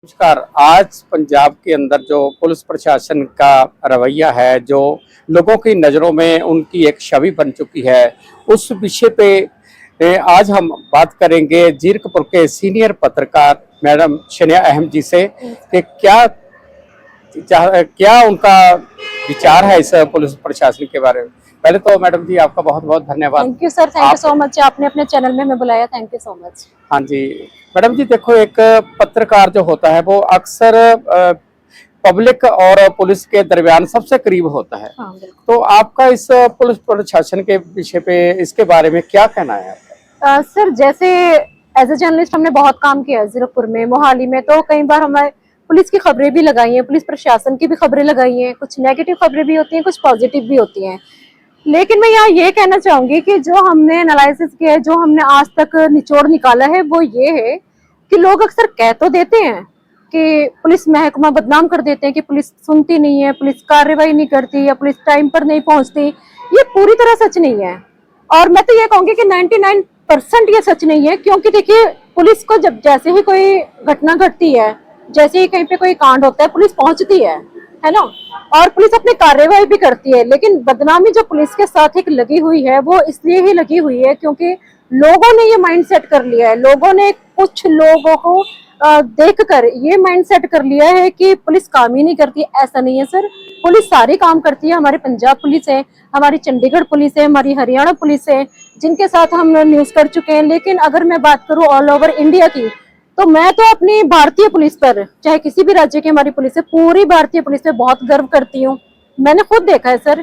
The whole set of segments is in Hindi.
नमस्कार। आज पंजाब के अंदर जो पुलिस प्रशासन का रवैया है, जो लोगों की नज़रों में उनकी एक छवि बन चुकी है, उस विषय पे आज हम बात करेंगे जीरकपुर के सीनियर पत्रकार मैडम शनिया अहम जी से कि क्या उनका विचार है इस पुलिस प्रशासन के बारे में। पहले तो मैडम जी आपका बहुत बहुत धन्यवाद। Thank you sir, thank you so much. आपने अपने चैनल में हमें बुलाया, थैंक यू सो मच। हाँ जी मैडम जी, देखो एक पत्रकार जो होता है वो अक्सर पब्लिक और पुलिस के दरमियान सबसे करीब होता है। हाँ, तो आपका इस पुलिस प्रशासन के विषय पे, इसके बारे में क्या कहना है आपका? सर, जैसे एज ए जर्नलिस्ट हमने बहुत काम किया है जीरकपुर में, मोहाली में। तो कई बार हमारे पुलिस की खबरें भी लगाई हैं, पुलिस प्रशासन की भी खबरें लगाई हैं। कुछ नेगेटिव खबरें भी होती हैं, कुछ पॉजिटिव भी होती हैं। लेकिन मैं यहाँ ये कहना चाहूंगी कि जो हमने एनालिसिस किया है, जो हमने आज तक निचोड़ निकाला है, वो ये है कि लोग अक्सर कह तो देते हैं कि पुलिस महकमा बदनाम कर देते हैं कि पुलिस सुनती नहीं है, पुलिस कार्रवाई नहीं करती या पुलिस टाइम पर नहीं पहुंचती। ये पूरी तरह सच नहीं है। और मैं तो ये कहूंगी कि 99% ये सच नहीं है, क्योंकि देखिए पुलिस को जब जैसे ही कोई घटना घटती है, जैसे ही कहीं पे कोई कांड होता है, पुलिस पहुंचती है ना, और पुलिस अपनी कार्रवाई भी करती है। लेकिन बदनामी जो पुलिस के साथ एक लगी हुई है, वो इसलिए ही लगी हुई है क्योंकि लोगों ने ये माइंड सेट कर लिया है। लोगों ने, कुछ लोगों को देखकर ये माइंड सेट कर लिया है कि पुलिस काम ही नहीं करती। ऐसा नहीं है सर, पुलिस सारी काम करती है। हमारी पंजाब पुलिस है, हमारी चंडीगढ़ पुलिस है, हमारी हरियाणा पुलिस है, जिनके साथ हम न्यूज कर चुके हैं। लेकिन अगर मैं बात करूं ऑल ओवर इंडिया की, तो मैं तो अपनी भारतीय पुलिस पर, चाहे किसी भी राज्य की हमारी पुलिस है, पूरी भारतीय पुलिस पे बहुत गर्व करती हूँ। मैंने खुद देखा है सर,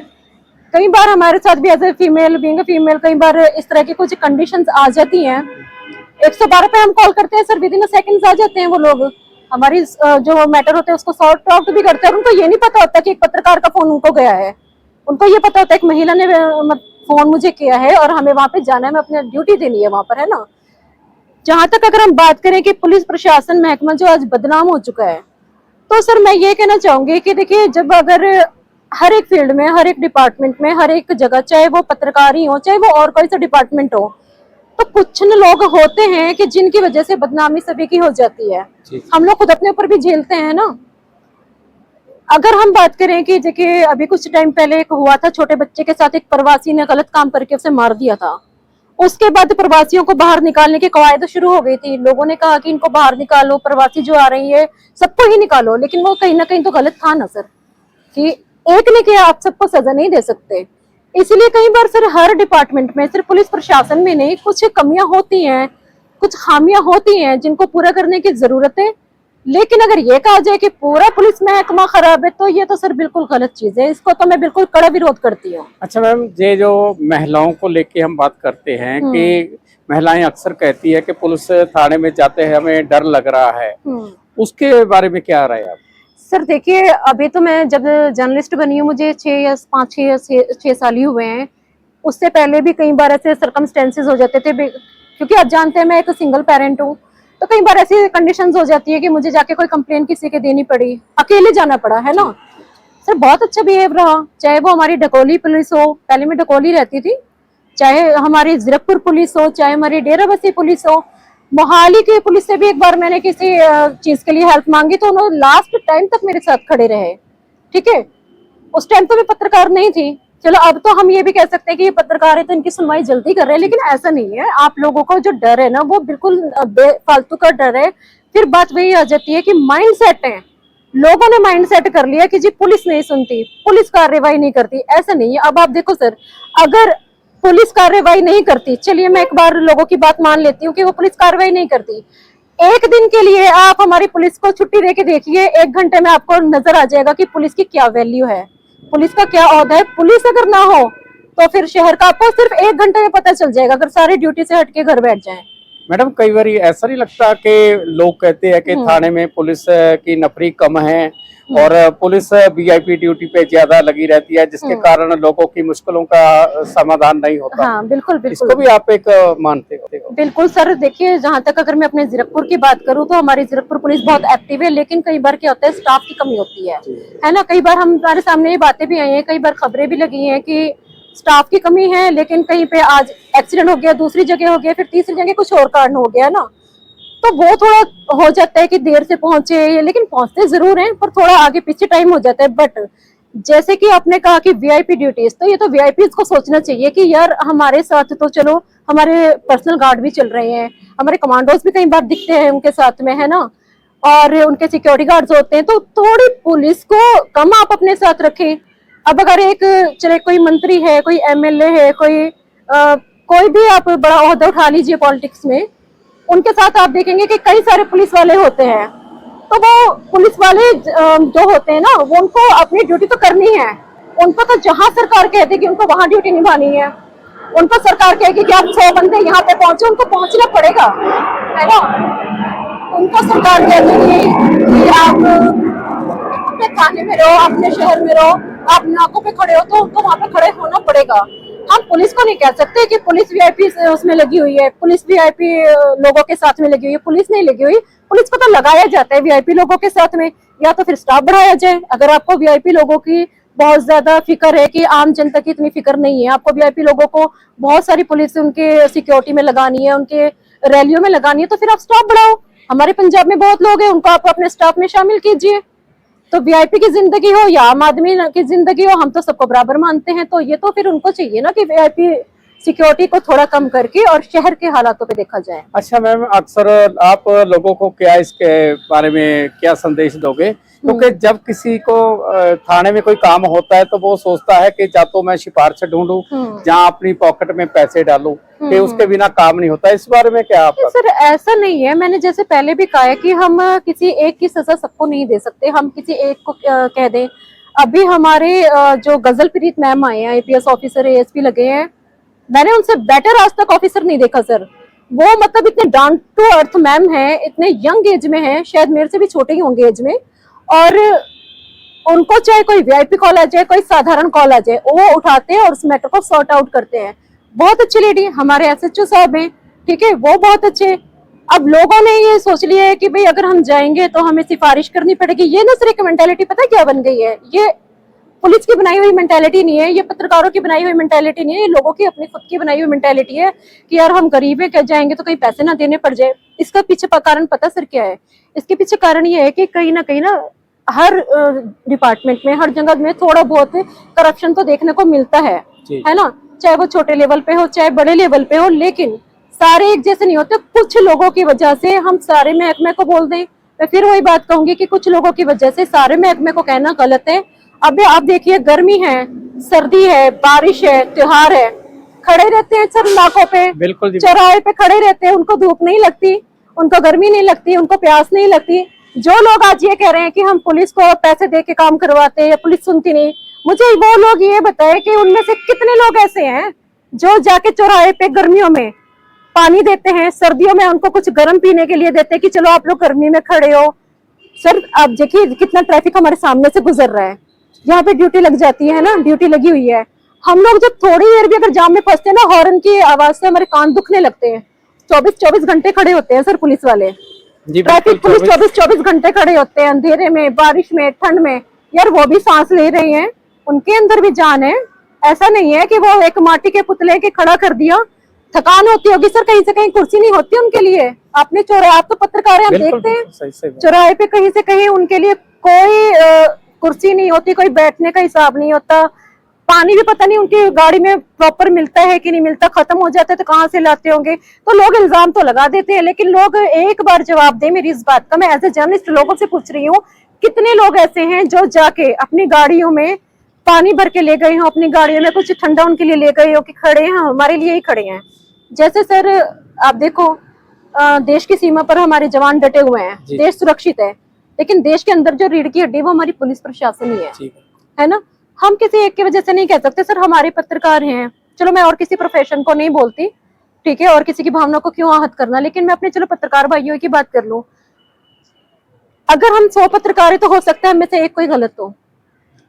कई बार हमारे साथ भी as a female, being a female, कई बार इस तरह की कुछ कंडीशंस आ जाती हैं। 112 पे हम कॉल करते हैं सर, विद इन सेकंड्स आ जाते हैं वो लोग। हमारी जो मैटर होते हैं उसको सॉर्ट आउट भी करते हैं। और उनको ये नहीं पता होता कि एक पत्रकार का फोन उनको गया है। उनको ये पता होता है एक महिला ने फोन मुझे किया है और हमें वहां पे जाना है, मैं अपनी ड्यूटी देनी है वहां पर, है ना। जहां तक अगर हम बात करें कि पुलिस प्रशासन महकमा जो आज बदनाम हो चुका है, तो सर मैं ये कहना चाहूंगी कि देखिए, जब अगर हर एक फील्ड में, हर एक डिपार्टमेंट में, हर एक जगह, चाहे वो पत्रकारी हो, चाहे वो और कोई सा डिपार्टमेंट हो, तो कुछ न लोग होते हैं कि जिनकी वजह से बदनामी सभी की हो जाती है। हम लोग खुद अपने ऊपर भी झेलते हैं ना। अगर हम बात करें कि देखिए अभी कुछ टाइम पहले एक हुआ था, छोटे बच्चे के साथ एक प्रवासी ने गलत काम करके उसे मार दिया था। उसके बाद प्रवासियों को बाहर निकालने की कवायद शुरू हो गई थी। लोगों ने कहा कि इनको बाहर निकालो, प्रवासी जो आ रही है सबको ही निकालो। लेकिन वो कहीं ना कहीं तो गलत था ना सर, कि एक ने किया आप सबको सजा नहीं दे सकते। इसलिए कई बार सर हर डिपार्टमेंट में, सिर्फ पुलिस प्रशासन में नहीं, कुछ कमियां होती हैं, कुछ खामियां होती हैं जिनको पूरा करने की जरूरत है। लेकिन अगर ये कहा जाए कि पूरा पुलिस महकमा खराब है, तो ये तो सर बिल्कुल गलत चीज है। इसको तो मैं बिल्कुल कड़ा विरोध करती हूँ। अच्छा मैम, ये जो महिलाओं को लेके हम बात करते हैं कि महिलाएं अक्सर कहती है कि पुलिस थाने में जाते हैं हमें डर लग रहा है, उसके बारे में क्या राय है आप? सर देखिए, अभी तो मैं जब जर्नलिस्ट बनी हूँ, मुझे 6 साल ही हुए हैं। उससे पहले भी कई बार ऐसे सर्कमस्टेंसेस हो जाते थे, क्योंकि आप जानते हैं मैं एक सिंगल पेरेंट हूँ। तो कई बार ऐसी कंडीशंस हो जाती है कि मुझे जाके कोई कंप्लेन किसी के देनी पड़ी, अकेले जाना पड़ा, है ना। सर बहुत अच्छा बिहेव रहा, चाहे वो हमारी ढकोली पुलिस हो, पहले मैं ढकोली रहती थी, चाहे हमारी जीरकपुर पुलिस हो, चाहे हमारी डेराबस्सी पुलिस हो। मोहाली की पुलिस से भी एक बार मैंने किसी चीज के लिए हेल्प मांगी, तो उन्होंने लास्ट टाइम तक मेरे साथ खड़े रहे। ठीक है, उस टाइम तो मैं पत्रकार नहीं थी। चलो अब तो हम ये भी कह सकते हैं कि ये पत्रकार है तो इनकी सुनवाई जल्दी कर रहे हैं, लेकिन ऐसा नहीं है। आप लोगों को जो डर है ना, वो बिल्कुल फालतू का डर है। फिर बात वही आ जाती है कि माइंड सेट है, लोगों ने माइंड सेट कर लिया कि जी पुलिस नहीं सुनती, पुलिस कार्रवाई नहीं करती। ऐसा नहीं है। अब आप देखो सर, अगर पुलिस कार्रवाई नहीं करती, चलिए मैं एक बार लोगों की बात मान लेती हूँ कि वो पुलिस कार्रवाई नहीं करती, एक दिन के लिए आप हमारी पुलिस को छुट्टी देके देखिए, 1 घंटे में आपको नजर आ जाएगा कि पुलिस की क्या वैल्यू है, पुलिस का क्या ओहदा है। पुलिस अगर ना हो तो फिर शहर का आपको सिर्फ 1 घंटे में पता चल जाएगा, अगर सारी ड्यूटी से हट के घर बैठ जाएं। मैडम, कई बार ऐसा नहीं लगता कि लोग कहते हैं कि थाने में पुलिस की नफरी कम है और पुलिस वीआईपी ड्यूटी पे ज्यादा लगी रहती है, जिसके कारण लोगों की मुश्किलों का समाधान नहीं होता? हाँ बिल्कुल बिल्कुल, इसको भी आप एक मानते हो? बिल्कुल सर। देखिए, जहां तक अगर मैं अपने जीरकपुर की बात करूं, तो हमारी जीरकपुर पुलिस बहुत एक्टिव है। लेकिन कई बार क्या होता है, स्टाफ की कमी होती है ना। कई बार हमारे सामने ये बातें भी आई हैं, कई बार खबरें भी लगी हैं कि स्टाफ की कमी है। लेकिन कहीं पे आज एक्सीडेंट हो गया, दूसरी जगह हो गया, फिर तीसरी जगह कुछ और कारण हो गया ना। तो वो थोड़ा हो जाता है कि देर से पहुंचे, लेकिन पहुंचते जरूर हैं पर थोड़ा आगे पीछे टाइम हो जाता है। बट जैसे कि आपने कहा कि वीआईपी ड्यूटीज, तो ये तो वीआईपी को सोचना चाहिए कि यार हमारे साथ तो चलो हमारे पर्सनल गार्ड भी चल रहे हैं, हमारे कमांडोज भी कई बार दिखते हैं उनके साथ में, है ना, और उनके सिक्योरिटी गार्ड्स होते हैं, तो थोड़ी पुलिस को कम आप अपने साथ रखें। अब अगर एक चले कोई मंत्री है, कोई एमएलए है, कोई भी आप बड़ा ओहदा उठा लीजिए पॉलिटिक्स में, उनके साथ आप देखेंगे कि कई सारे पुलिस वाले होते हैं। तो वो पुलिस वाले जो होते हैं ना, वो उनको अपनी ड्यूटी तो करनी है। उनको तो जहां सरकार कहती है कि उनको वहां ड्यूटी निभानी है, उनको सरकार कहेगी कि आप 100 बंदे यहाँ पे पहुंचे, उनको पहुंचना पड़ेगा, है ना। उनको सरकार कहती है कि आप अपने थाने में रहो, अपने शहर में रहो, आप नाकों पे खड़े हो तो उनको वहां पे खड़े होना पड़ेगा। हम पुलिस को नहीं कह सकते कि पुलिस वीआईपी उसमें लगी हुई है, पुलिस वीआईपी लोगों के साथ में लगी हुई है। पुलिस नहीं लगी हुई, पुलिस को तो लगाया जाता है वीआईपी लोगों के साथ में, या तो फिर स्टाफ बढ़ाया जाए। अगर आपको वीआईपी लोगों की बहुत ज्यादा फिक्र है कि आम जनता की इतनी फिक्र नहीं है, आपको वीआईपी लोगों को बहुत सारी पुलिस उनके सिक्योरिटी में लगानी है, उनके रैलियों में लगानी है, तो फिर आप स्टाफ बढ़ाओ। हमारे पंजाब में बहुत लोग हैं, उनको आप अपने स्टाफ में शामिल कीजिए। तो वीआईपी की जिंदगी हो या आम आदमी की जिंदगी हो, हम तो सबको बराबर मानते हैं। तो ये तो फिर उनको चाहिए ना कि वीआईपी सिक्योरिटी को थोड़ा कम करके और शहर के हालातों पे देखा जाए। अच्छा मैम, अक्सर आप लोगों को क्या इसके बारे में क्या संदेश दोगे? क्योंकि जब किसी को थाने में कोई काम होता है तो वो सोचता है कि या तो मैं सिफारिश ढूंढूं, जहां अपनी पॉकेट में पैसे डालूं, कि उसके बिना काम नहीं होता। इस बारे में क्या आपका? सर ऐसा नहीं है, मैंने जैसे पहले भी कहा है कि हम किसी एक की सजा सबको नहीं दे सकते, हम किसी एक को कह दें। अभी हमारे जो गजलप्रीत मैम आए हैं, आईपीएस ऑफिसर एएसपी लगे हैं, मैंने उनसे बेटर आज तक ऑफिसर नहीं देखा सर। वो मतलब इतने डाउन टू अर्थ मैम है, इतने यंग एज में है, शायद मेरे से भी छोटे ही होंगे एज में, और उनको चाहे कोई वीआईपी कॉल आ जाए, कोई साधारण कॉल आ जाए, वो उठाते हैं और उस मैटर को सॉर्ट आउट करते हैं। बहुत अच्छी लेडी। हमारे एसएचओ साहब हैं, ठीक है, वो बहुत अच्छे। अब लोगों ने ये सोच लिया है कि भाई अगर हम जाएंगे तो हमें सिफारिश करनी पड़ेगी। ये ना सर एक मेंटालिटी पता है क्या बन गई है, ये पुलिस की बनाई हुई मेंटालिटी नहीं है, ये पत्रकारों की बनाई हुई मेंटालिटी नहीं है, ये लोगों की अपनी खुद की बनाई हुई मेंटालिटी है कि यार हम गरीब है, क्या जाएंगे तो कहीं पैसे ना देने पड़ जाए। इसका पीछे कारण पता सर क्या है? इसके पीछे कारण ये है कि कहीं ना हर डिपार्टमेंट में, हर जगह में थोड़ा बहुत करप्शन तो देखने को मिलता है ना, चाहे वो छोटे लेवल पे हो चाहे बड़े लेवल पे हो, लेकिन सारे एक जैसे नहीं होते। कुछ लोगों की वजह से हम सारे महकमे को बोल दें, मैं फिर वही बात कहूंगी कि कुछ लोगों की वजह से सारे महकमे को कहना गलत है। अब आप देखिए, गर्मी है, सर्दी है, बारिश है, त्योहार है, खड़े रहते हैं सर नाकों पे, बिल्कुल चौराहे पे खड़े रहते हैं, उनको धूप नहीं लगती, उनको गर्मी नहीं लगती, उनको प्यास नहीं लगती। जो लोग आज ये कह रहे हैं कि हम पुलिस को पैसे दे के काम करवाते हैं या पुलिस सुनती नहीं, मुझे वो लोग ये बताए कि उनमें से कितने लोग ऐसे हैं जो जाके चौराहे पे गर्मियों में पानी देते हैं, सर्दियों में उनको कुछ गर्म पीने के लिए देते हैं कि चलो आप लोग गर्मी में खड़े हो। सर आप देखिए कितना ट्रैफिक हमारे सामने से गुजर रहा है, यहाँ पे ड्यूटी लग जाती है ना, ड्यूटी लगी हुई है। हम लोग जब थोड़ी देर भी अगर जाम में फंसते हैं ना, हॉर्न की आवाज से हमारे कान दुखने लगते हैं। 24-24 घंटे खड़े होते हैं सर पुलिस वाले, ट्रैफिक पुलिस 24-24 घंटे खड़े होते हैं, अंधेरे में, बारिश में, ठंड में। यार वो भी सांस ले रहे हैं, उनके अंदर भी जान है। ऐसा नहीं है कि वो एक माटी के पुतले के खड़ा कर दिया। थकान होती होगी सर, कहीं से कहीं कुर्सी नहीं होती उनके लिए। आपने चौराहे, आप तो पत्रकार हैं, आप देखते हैं चौराहे पे कहीं से कहीं उनके लिए कोई कुर्सी नहीं होती, कोई बैठने का हिसाब नहीं होता। पानी भी पता नहीं उनकी गाड़ी में प्रॉपर मिलता है कि नहीं मिलता, खत्म हो जाता है तो कहाँ से लाते होंगे। तो लोग इल्जाम तो लगा देते हैं, लेकिन लोग एक बार जवाब दें मेरी इस बात का। मैं एज ए जर्नलिस्ट लोगों से पूछ रही हूँ, कितने लोग ऐसे हैं जो जाके अपनी गाड़ियों में पानी भर के ले गए हो, अपनी गाड़ियों में कुछ ठंडा उनके लिए ले गए हो कि खड़े हैं, हमारे लिए ही खड़े हैं। जैसे सर आप देखो, देश की सीमा पर हमारे जवान डटे हुए हैं, देश सुरक्षित है, लेकिन देश के अंदर जो रीढ़ की हड्डी वो हमारी पुलिस प्रशासन ही है ना। हम किसी एक की वजह से नहीं कह सकते सर हमारे पत्रकार हैं, चलो मैं और किसी प्रोफेशन को नहीं बोलती, ठीक है, और किसी की भावना को क्यों आहत करना, लेकिन मैं अपने चलो पत्रकार भाइयों की बात कर लूं। अगर हम 100 पत्रकार है तो हो सकता है हमें से एक कोई गलत हो,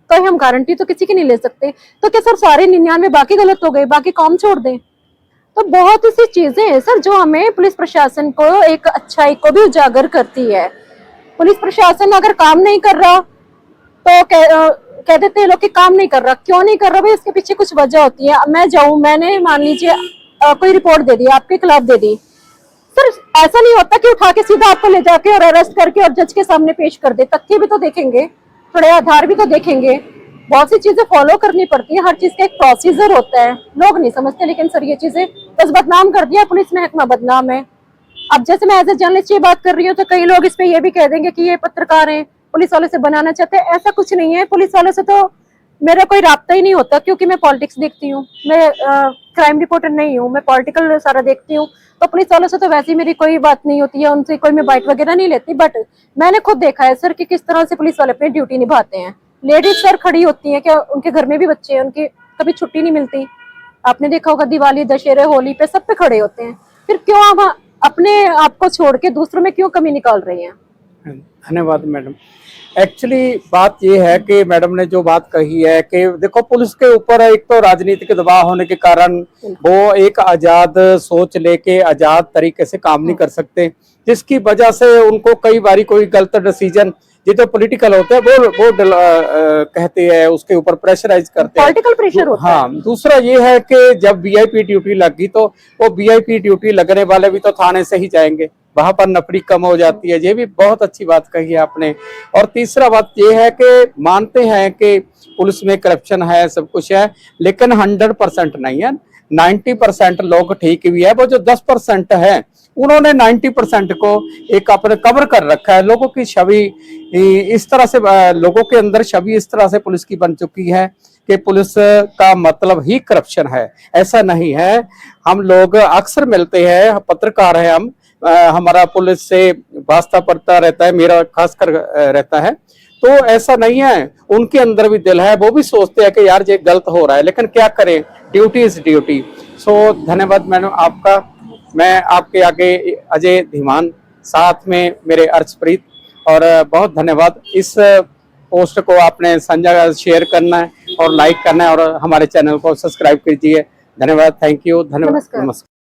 तो हम गारंटी तो किसी की नहीं ले सकते। तो क्या सर सारे 99 बाकी गलत हो गए, बाकी काम छोड़ दें? तो बहुत सी चीजें हैं सर जो हमें पुलिस प्रशासन को एक अच्छाई को भी उजागर करती है। पुलिस प्रशासन अगर काम नहीं कर रहा तो कह देते हैं लोग कि काम नहीं कर रहा, क्यों नहीं कर रहा भाई, इसके पीछे कुछ वजह होती है। मैं जाऊं, मैंने मान लीजिए कोई रिपोर्ट दे दी, आपके खिलाफ दे दी, सर ऐसा नहीं होता कि उठा के सीधा आपको ले जाके और अरेस्ट करके और जज के सामने पेश कर दे, तथ्य भी तो देखेंगे, थोड़े आधार भी तो देखेंगे, बहुत सी चीजें फॉलो करनी पड़ती है, हर चीज का एक प्रोसीजर होता है, लोग नहीं समझते। लेकिन सर ये चीजें बस बदनाम कर दिया, पुलिस महकमा बदनाम है। अब जैसे मैं एज ए जर्नलिस्ट ये बात कर रही हूँ तो कई लोग इस पे ये भी कह देंगे कि ये पत्रकार हैं, पुलिस वालों से बनाना चाहते हैं। ऐसा कुछ नहीं है, पुलिस वालों से तो मेरा कोई राब्ता ही नहीं होता, क्योंकि मैं पॉलिटिक्स देखती हूँ, मैं क्राइम रिपोर्टर नहीं हूँ, मैं पॉलिटिकल सारा देखती हूँ। तो पुलिस वालों से तो वैसे ही मेरी कोई बात नहीं होती है, उनसे कोई मैं बाइट वगैरह नहीं लेती। बट मैंने खुद देखा है सर कि किस तरह से पुलिस वाले अपनी ड्यूटी निभाते हैं। लेडीज सर खड़ी होती हैं, क्या उनके घर में भी बच्चे हैं, उनकी कभी छुट्टी नहीं मिलती। आपने देखा होगा दिवाली, दशहरे, होली पे सब पे खड़े होते हैं। फिर क्यों आप अपने आप को छोड़ के दूसरों में क्यों कमी निकाल रही हैं? धन्यवाद मैडम। एक्चुअली बात ये है कि मैडम ने जो बात कही है कि देखो पुलिस के ऊपर एक तो राजनीतिक दबाव होने के कारण वो एक आजाद सोच लेके आजाद तरीके से काम नहीं कर सकते, जिसकी वजह से उनको कई बारी कोई गलत डिसीजन, ये तो पॉलिटिकल होते हैं वो कहते हैं, उसके ऊपर प्रेशराइज करते हैं, पॉलिटिकल प्रेशर होता है। हाँ, दूसरा ये है कि जब वीआईपी ड्यूटी लगी तो वो वीआईपी ड्यूटी लगने वाले भी तो थाने से ही जाएंगे, वहां पर नफरी कम हो जाती है। ये भी बहुत अच्छी बात कही है आपने। और तीसरा बात ये है कि मानते हैं कि पुलिस में करप्शन है, सब कुछ है, लेकिन 100% नहीं है। 90% लोग ठीक भी है। वो जो 10% है उन्होंने 90% को एक अपने कवर कर रखा है। लोगों की छवि इस तरह से, लोगों के अंदर छवि इस तरह से पुलिस की बन चुकी है कि पुलिस का मतलब ही करप्शन है। ऐसा नहीं है। हम लोग अक्सर मिलते हैं, पत्रकार है हम, हमारा पुलिस से वास्ता पड़ता रहता है, मेरा खासकर रहता है। तो ऐसा नहीं है, उनके अंदर भी दिल है, वो भी सोचते हैं कि यार ये गलत हो रहा है, लेकिन क्या करें, ड्यूटी इज ड्यूटी। सो धन्यवाद मैडम आपका। मैं आपके आगे अजय धीमान, साथ में मेरे अर्शप्रीत, और बहुत धन्यवाद। इस पोस्ट को आपने साझा शेयर करना है और लाइक करना है और हमारे चैनल को सब्सक्राइब कीजिए। धन्यवाद, थैंक यू, धन्यवाद, नमस्कार। नमस्कार।